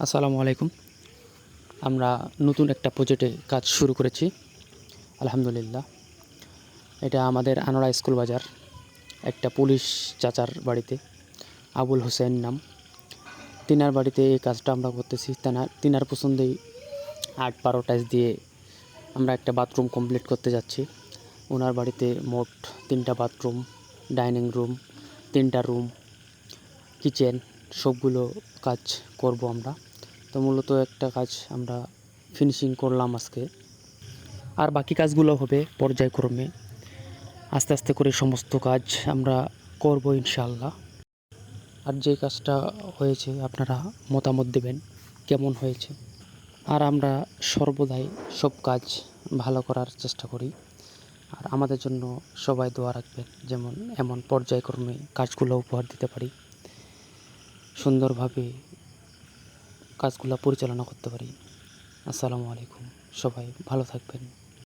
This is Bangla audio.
আসসালামু আলাইকুম। আমরা নতুন একটা প্রজেক্টে কাজ শুরু করেছি আলহামদুলিল্লাহ। এটা আমাদের আনোয়ারা স্কুল বাজার একটা পুলিশ চাচার বাড়িতে, আবুল হোসেন নাম। তিনার বাড়িতে এই কাজটা আমরা করতেছি। তিনার পছন্দেই ৮-১২ টাইলস দিয়ে আমরা একটা বাথরুম কমপ্লিট করতে যাচ্ছি। ওনার বাড়িতে মোট ৩টা বাথরুম, ডাইনিং রুম, ৩টা রুম, কিচেন সবগুলো কাজ করব আমরা। তো মূলত একটা কাজ আমরা ফিনিশিং করলাম আজকে। আর বাকি কাজগুলো হবে পর্যায়ক্রমে। আস্তে আস্তে করে সমস্ত কাজ আমরা করব ইনশাআল্লাহ। আর যে কাজটা হয়েছে আপনারা মতামত দেবেন কেমন হয়েছে। আর আমরা সর্বদাই সব কাজ ভালো করার চেষ্টা করি। আর আমাদের জন্য সবাই দোয়া রাখবেন, যেমন এমন পর্যায়ক্রমে কাজগুলো উপহার দিতে পারি, সুন্দরভাবে কাজগুলো পরিচালনা করতে পারি। আসসালামু আলাইকুম। সবাই ভালো থাকবেন।